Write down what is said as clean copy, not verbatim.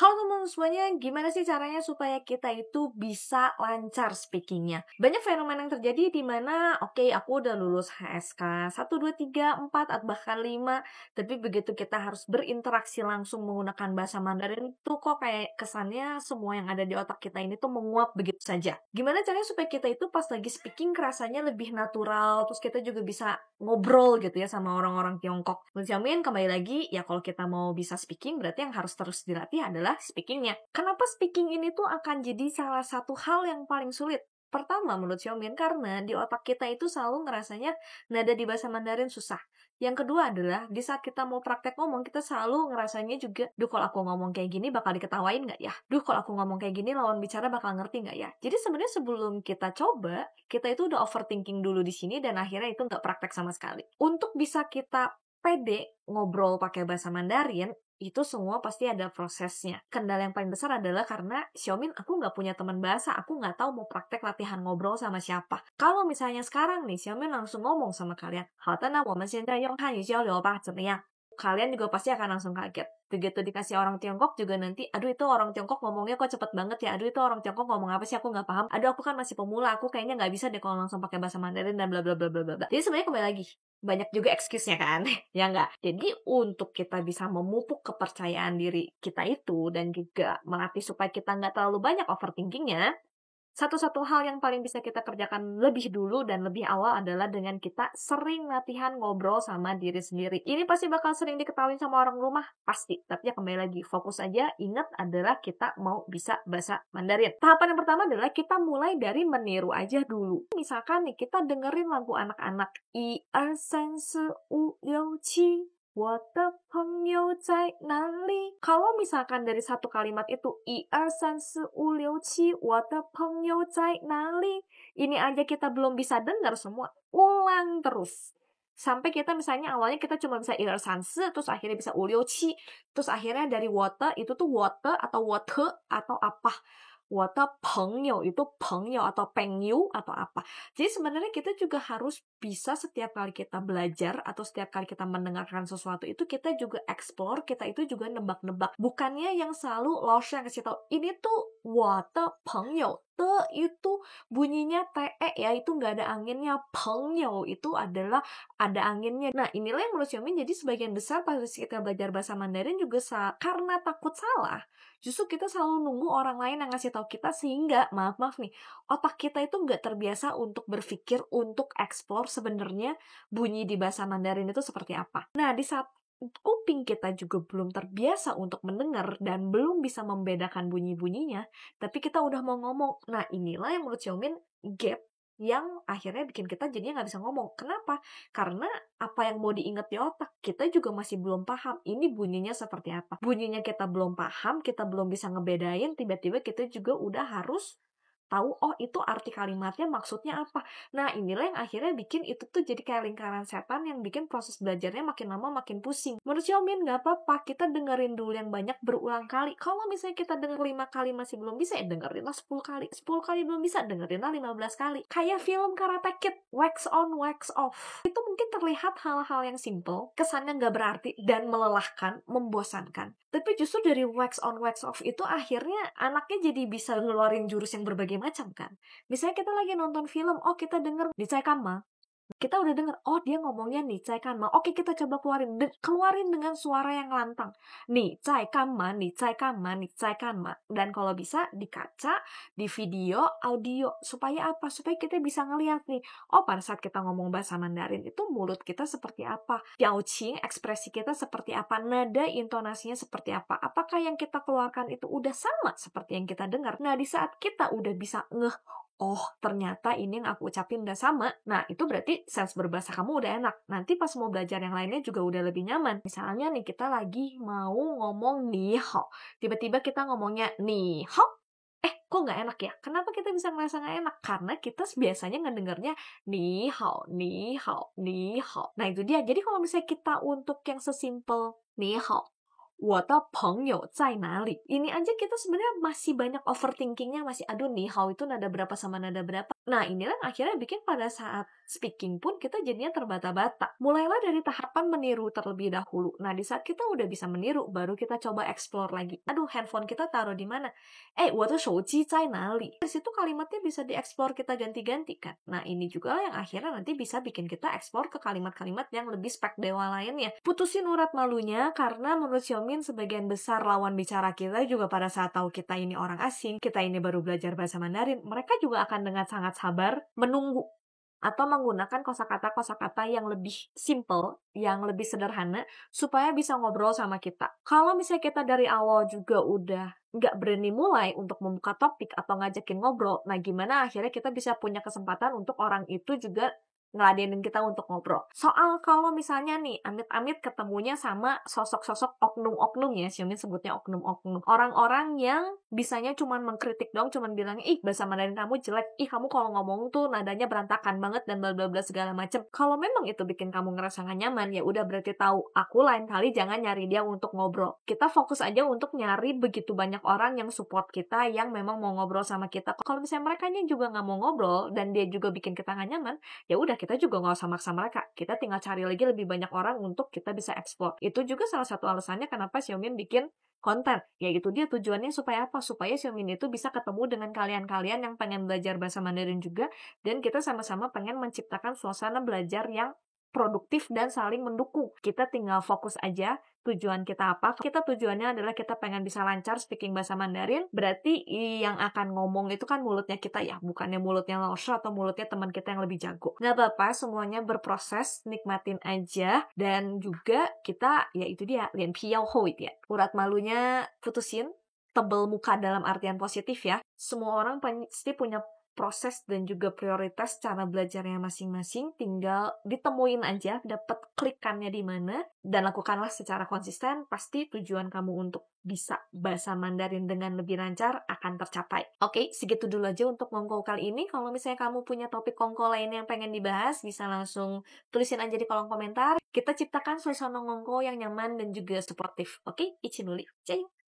Kalau teman-teman semuanya, gimana sih caranya supaya kita itu bisa lancar speaking-nya? Banyak fenomena yang terjadi di mana, oke, aku udah lulus HSK 1, 2, 3, 4, atau bahkan 5, tapi begitu kita harus berinteraksi langsung menggunakan bahasa Mandarin itu kok kayak kesannya semua yang ada di otak kita ini tuh menguap begitu saja. Gimana caranya supaya kita itu pas lagi speaking rasanya lebih natural, terus kita juga bisa ngobrol gitu ya sama orang-orang Tiongkok. Menjamin kembali lagi, ya kalau kita mau bisa speaking, berarti yang harus terus dilatih adalah speakingnya. Kenapa speaking ini tuh akan jadi salah satu hal yang paling sulit? Pertama, menurut Xiaomin, karena di otak kita itu selalu ngerasanya nada di bahasa Mandarin susah. Yang kedua adalah, di saat kita mau praktek ngomong, kita selalu ngerasanya juga, duh kalau aku ngomong kayak gini bakal diketawain nggak ya? Duh kalau aku ngomong kayak gini lawan bicara bakal ngerti nggak ya? Jadi sebenarnya sebelum kita coba, kita itu udah overthinking dulu di sini dan akhirnya itu nggak praktek sama sekali. Untuk bisa kita pede ngobrol pakai bahasa Mandarin, itu semua pasti ada prosesnya. Kendala yang paling besar adalah karena Xiaomin, aku nggak punya teman bahasa, aku nggak tahu mau praktek latihan ngobrol sama siapa. Kalau misalnya sekarang nih, Xiaomin langsung ngomong sama kalian, 好的呢，我们现在用汉语交流吧，怎么样？ Kalian juga pasti akan langsung kaget. Begitu dikasih orang Tiongkok juga nanti, aduh itu orang Tiongkok ngomongnya kok cepet banget ya, aduh itu orang Tiongkok ngomong apa sih, aku nggak paham, aduh aku kan masih pemula, aku kayaknya nggak bisa deh kalau langsung pakai bahasa Mandarin dan bla bla bla bla bla. Jadi sebenarnya kembali lagi, banyak juga excuse-nya kan, ya nggak? Jadi untuk kita bisa memupuk kepercayaan diri kita itu dan juga melatih supaya kita nggak terlalu banyak overthinkingnya, satu-satu hal yang paling bisa kita kerjakan lebih dulu dan lebih awal adalah dengan kita sering latihan ngobrol sama diri sendiri. Ini pasti bakal sering diketahui sama orang rumah, pasti. Tapi ya kembali lagi, fokus aja, ingat adalah kita mau bisa bahasa Mandarin. Tahapan yang pertama adalah kita mulai dari meniru aja dulu. Misalkan nih, kita dengerin lagu anak-anak. 1, 2, 3, 4, 5, 6, 7, 我的朋友在哪里? Kalau misalkan dari satu kalimat itu 1, 2, 3, 4, 5, 6, 7, 我的朋友在哪里? Ini aja kita belum bisa dengar semua, ulang terus. Sampai kita misalnya awalnya kita cuma bisa 1, 2, 3, 4, terus akhirnya bisa 5, 6, 7, terus akhirnya dari 我的 itu tuh 我的 atau 我的 atau apa. 我的朋友 itu 朋友 atau 朋友 atau apa. Jadi sebenarnya kita juga harus bisa setiap kali kita belajar atau setiap kali kita mendengarkan sesuatu itu kita juga explore, kita itu juga nebak-nebak. Bukannya yang selalu Laos yang kasih tahu, ini tuh 我的朋友. Itu bunyinya TE ya, itu nggak ada anginnya. 朋友 itu adalah ada anginnya. Nah inilah yang menurut Xiaomin jadi sebagian besar pas kita belajar bahasa Mandarin juga karena takut salah. Justru kita selalu nunggu orang lain yang ngasih tahu kita sehingga, maaf nih, otak kita itu nggak terbiasa untuk berpikir, untuk explore sebenarnya bunyi di bahasa Mandarin itu seperti apa. Nah, di saat kuping kita juga belum terbiasa untuk mendengar dan belum bisa membedakan bunyi-bunyinya, tapi kita udah mau ngomong. Nah, inilah yang menurut Xiaomin gap yang akhirnya bikin kita jadinya nggak bisa ngomong. Kenapa? Karena apa yang mau diingat di otak, kita juga masih belum paham ini bunyinya seperti apa. Bunyinya kita belum paham, kita belum bisa ngebedain, tiba-tiba kita juga udah harus tahu, oh itu arti kalimatnya maksudnya apa. Nah inilah yang akhirnya bikin itu tuh jadi kayak lingkaran setan yang bikin proses belajarnya makin lama makin pusing. Menurut Xiaomin nggak apa-apa, kita dengerin dulu yang banyak berulang kali. Kalau misalnya kita denger 5 kali masih belum bisa, ya dengerinlah 10 kali. 10 kali belum bisa, dengerinlah 15 kali. Kayak film Karate Kid, wax on, wax off. Itu mungkin terlihat hal-hal yang simple, kesannya nggak berarti dan melelahkan, membosankan. Tapi justru dari wax on, wax off itu akhirnya anaknya jadi bisa ngeluarin jurus yang berbagai macam kan. Misalnya kita lagi nonton film, oh kita denger Nicaikama, kita udah denger, oh dia ngomongnya Nicaikama, oke kita coba keluarin dengan suara yang lantang, Nicaikama, Nicaikama, Nicaikama. Dan kalau bisa di kaca, di video, audio, supaya apa? Supaya kita bisa ngeliat nih, oh pada saat kita ngomong bahasa Mandarin itu mulut kita seperti apa, Piaoqing, ekspresi kita seperti apa, nada intonasinya seperti apa, apakah yang kita keluarkan itu udah sama seperti yang kita dengar. Nah di saat kita udah bisa oh ternyata ini yang aku ucapin udah sama, nah itu berarti sense berbahasa kamu udah enak. Nanti pas mau belajar yang lainnya juga udah lebih nyaman. Misalnya nih kita lagi mau ngomong ni hao, tiba-tiba kita ngomongnya ni hao, kok nggak enak ya? Kenapa kita bisa ngerasa nggak enak? Karena kita biasanya ngedengarnya ni hao, ni hao, ni hao. Nah itu dia. Jadi kalau misalnya kita untuk yang sesimpel ni hao, 我的朋友在哪里? Ini aja kita sebenarnya masih banyak overthinkingnya, masih aduh nih how itu nada berapa sama nada berapa. Nah inilah akhirnya bikin pada saat speaking pun kita jadinya terbata-bata. Mulailah dari tahapan meniru terlebih dahulu. Nah, di saat kita udah bisa meniru, baru kita coba explore lagi. Aduh, handphone kita taruh di mana? 我的手机在哪里? Di situ kalimatnya bisa dieksplor, kita ganti-ganti kan. Nah, ini juga yang akhirnya nanti bisa bikin kita eksplor ke kalimat-kalimat yang lebih spek dewa lainnya. Putusin urat malunya, karena menurut Xiaomin sebagian besar lawan bicara kita juga pada saat tahu kita ini orang asing, kita ini baru belajar bahasa Mandarin, mereka juga akan dengan sangat sabar menunggu atau menggunakan kosakata-kosakata yang lebih simple, yang lebih sederhana, supaya bisa ngobrol sama kita. Kalau misalnya kita dari awal juga udah nggak berani mulai untuk membuka topik atau ngajakin ngobrol, nah gimana akhirnya kita bisa punya kesempatan untuk orang itu juga ngeladenin kita untuk ngobrol. Soal kalau misalnya nih, amit-amit ketemunya sama sosok-sosok oknum-oknum ya, Xiaomi sebutnya oknum-oknum. Orang-orang yang bisanya cuman mengkritik dong, cuman bilang, ih bahasa Mandarin kamu jelek, ih kamu kalau ngomong tuh nadanya berantakan banget dan bla bla bla segala macem. Kalau memang itu bikin kamu ngerasa gak nyaman, ya udah berarti tahu, aku lain kali jangan nyari dia untuk ngobrol. Kita fokus aja untuk nyari begitu banyak orang yang support kita, yang memang mau ngobrol sama kita. Kalau misalnya mereka juga nggak mau ngobrol dan dia juga bikin kita gak nyaman, ya udah kita juga nggak usah maksa mereka. Kita tinggal cari lagi lebih banyak orang untuk kita bisa explore. Itu juga salah satu alasannya kenapa Xiaomi bikin konten. Yaitu dia tujuannya supaya apa? Supaya Xiaomi itu bisa ketemu dengan kalian-kalian yang pengen belajar bahasa Mandarin juga, dan kita sama-sama pengen menciptakan suasana belajar yang produktif dan saling mendukung. Kita tinggal fokus aja tujuan kita apa. Kita tujuannya adalah kita pengen bisa lancar speaking bahasa Mandarin, berarti yang akan ngomong itu kan mulutnya kita ya, bukannya mulutnya Laosha atau mulutnya teman kita yang lebih jago. Nggak apa-apa, semuanya berproses, nikmatin aja, dan juga kita, ya itu dia, lian piyao hoit ya. Urat malunya putusin, tebel muka dalam artian positif ya. Semua orang pasti punya proses dan juga prioritas cara belajarnya masing-masing, tinggal ditemuin aja, dapat klikannya di mana, dan lakukanlah secara konsisten, pasti tujuan kamu untuk bisa bahasa Mandarin dengan lebih lancar akan tercapai. Oke, segitu dulu aja untuk Kongko kali ini. Kalau misalnya kamu punya topik Kongko lain yang pengen dibahas, bisa langsung tulisin aja di kolom komentar. Kita ciptakan suasana Kongko yang nyaman dan juga suportif. Oke, Ichin Uli. Ceng!